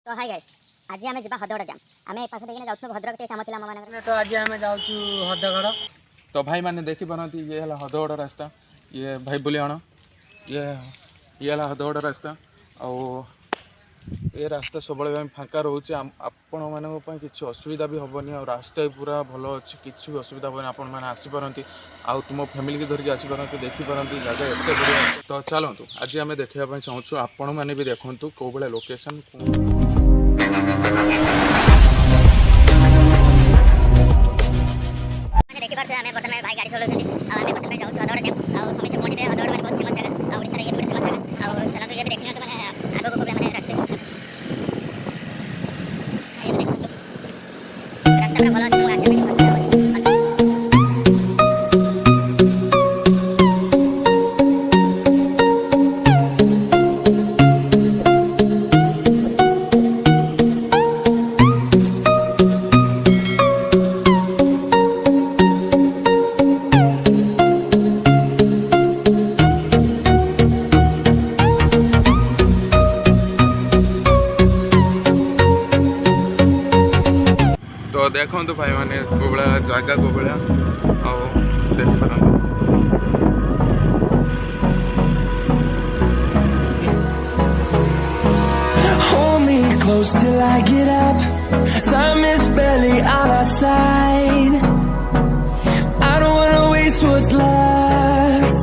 तो hi guys आज आम जा हदगड़ डैम आम पाखे देखने जाऊँ भद्रक काम थी आम तो आज आम जाऊँ हदगड़। तो भाई मैंने देखी पारती ये है हदगड़ रास्ता ये भाई बुलियाण ये है हदगड़ रास्ता ये रास्ता सब फाँका रोचे आपण मानी किसी असुविधा भी हेनी आ रास्ता भी पूरा भल अच्छे किसी भी असुविधा हेनी आपण मैंने आसीपारती आउ तुम फैमिली की धरिकी आसीपारती देखिपारती जगह एत बढ़िया। तो चलतु आज आम देखापी चाहूँ आपण मैंने भी देखूँ कौ भाया लोकेशन भाई गाड़ी चलाते जाऊँ हदगड़ डैम और समस्त पहुँचे हदगड़ बहुत फेमस जगह और ओडिशा ये फेमस जगह और चलते ये भी देखने तो मैंने आगे को मैंने रास्ते रास्ता भल अच्छे तो देखो तो भाई मैंने को भाया जगह को भाया देखिपार Hold me close till I get up. Time is barely on our side. I don't wanna waste what's left.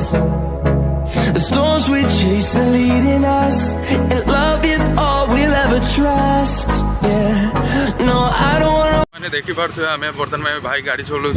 The storms we chase are leading us, and love is all we'll ever trust. Yeah, no, I don't wanna. मैंने देखी पारे आम बर्तमान में भाई गाड़ी चलाऊँ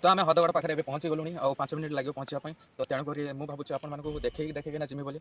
तो आम हदगड़ पाखे पहुँची गलुणी आ 5 मिनट लगे पहुँचापी तो तेणुक मुझे भावुँ आपको देखे ना जिमी बोली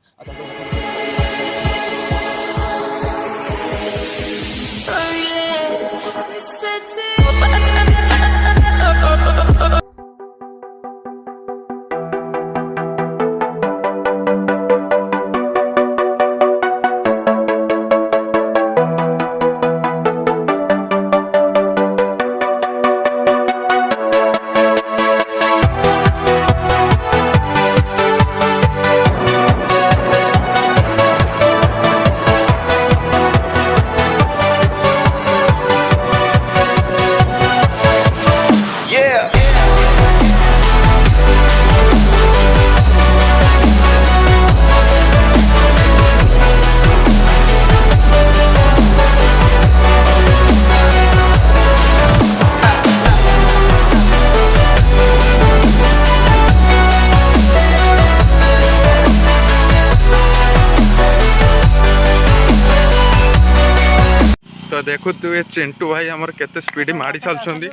तो देखो तू ये चिंटू भाई आमर केते स्पीड मारी चलछंदी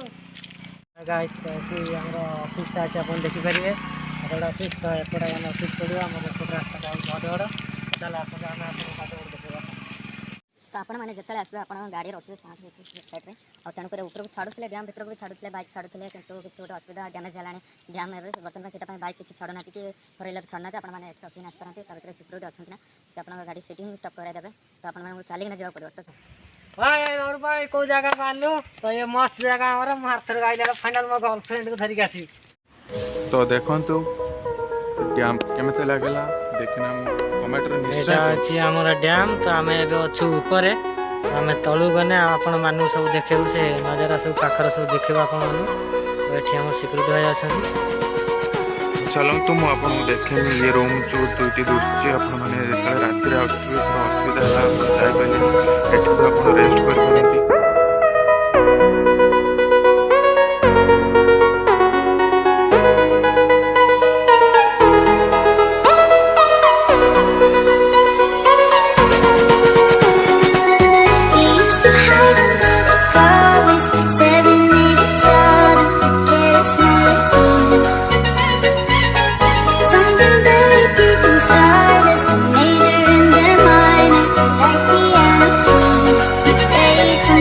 गाइस तो ऑफिस अच्छे आप देखिपारे हदगड़ ऑफिस तो एपटे आम ऑफिस पड़ो आम रास्ता हदगड़ चल आस हदगड़ देखा तो आपण मैंने जिते आसवे आप गाड़ी रखिए साइड में और तेणुक ऊपर छाड़ूले डैम भर को छाड़ूले बैक छाड़ूले कि किसी गोटे असुविधा डैमेज है डैम है बर्तमान से बैक किसी छाड़ूना कि फोर व्हीलर छाड़ना आपने रखी आसपारे तो सिक्यूरीटी अच्छा ना से आप गाड़ी सीट ही स्टॉप कराइदेवे तो आपको चलिए जाओ पड़ो तो और भाई कौ जगह पालू तो ये मस्त जगह हमारा हाथ आइला फाइनल मो गर्लफ्रेंड को धरिक आसी तो देखो डैम केमते लागला देखना कमेंट रे निश्चय अछि हमर डैम तो आम एबे अछु ऊपर आम तळु गने आपण मानु सब देखेबु से नजारा सब पाखर सब देखबा आपण मानु एठी हमर सिक्योरिटी भाई अछन चलो तुम आपको देखे ये रूम जो दुईटी दृश्य आपण माने राति रे असुविधा रेस्ट कर Like the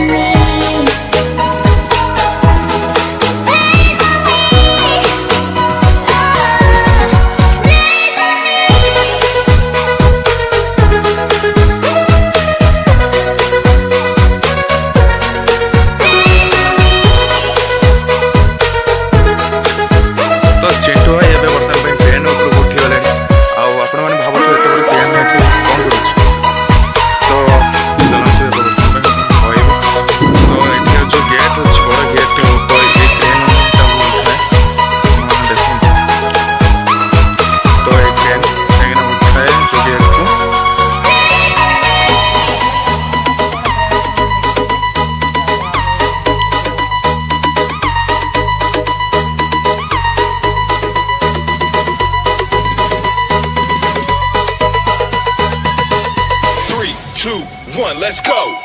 let's go.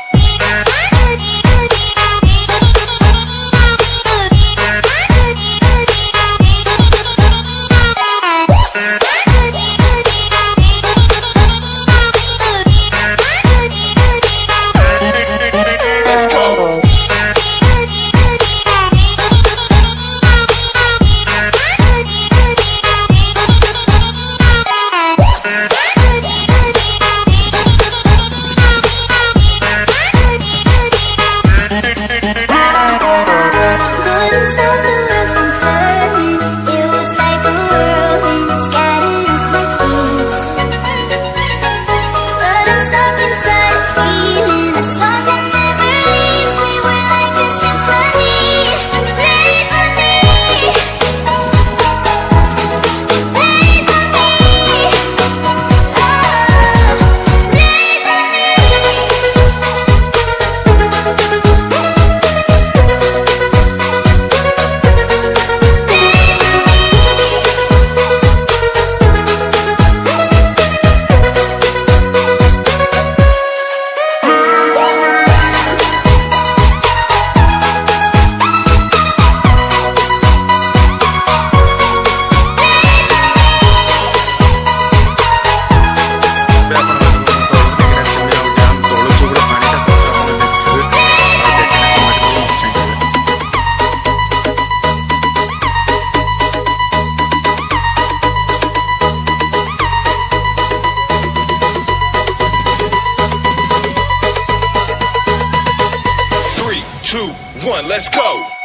Let's go.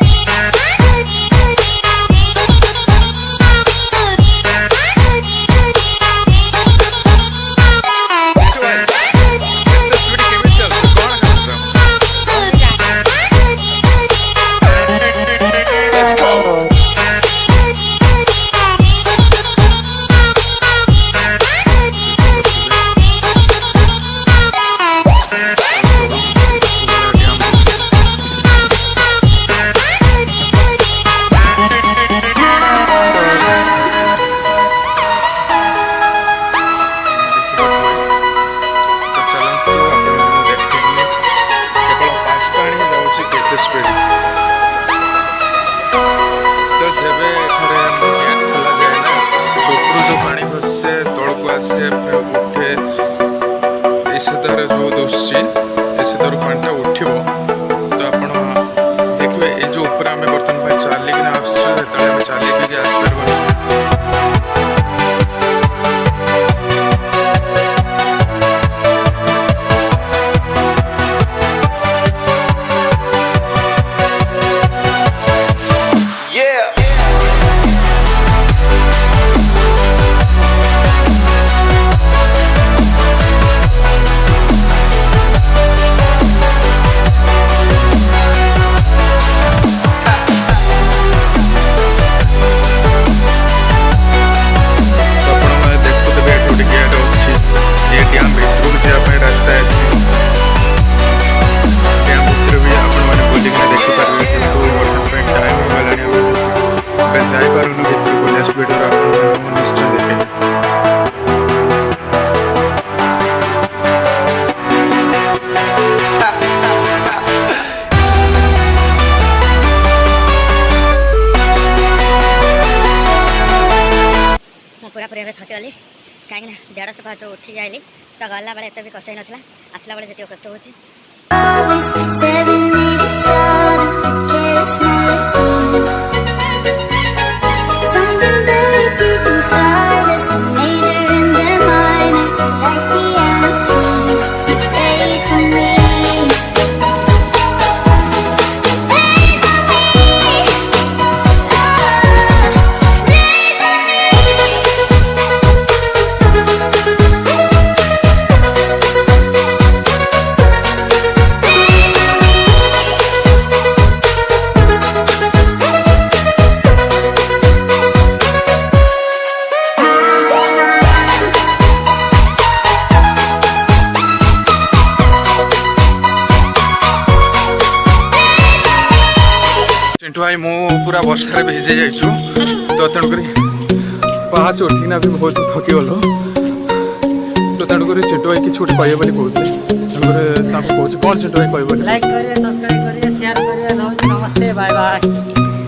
Let's go. Let's go. पूरापूरी भाव थकीगली कहीं 150 पाँच उठी आइली तो गला बेले एत भी कष्ट ही नाला आसला बेले जितक कष्ट हो चिंटू भाई मु पूरा वर्षा भिजे जाइछु तो तेणुक पाँच उठिना भी बहुत थकी गलो तो तेणुक चिंटू भाई किसी गोटे कहे कहते ତାଙ୍କୁ କହୁଛି କ'ଣ ଚିଣ୍ଟୁ ଭାଇ କହିବ? ଲାଇକ୍ କରିବେ, ସବସ୍କ୍ରାଇବ୍ କରିବେ, ସେୟାର କରିବେ। ରହୁଛି, ନମସ୍ତେ, ବାଏ ବାଏ।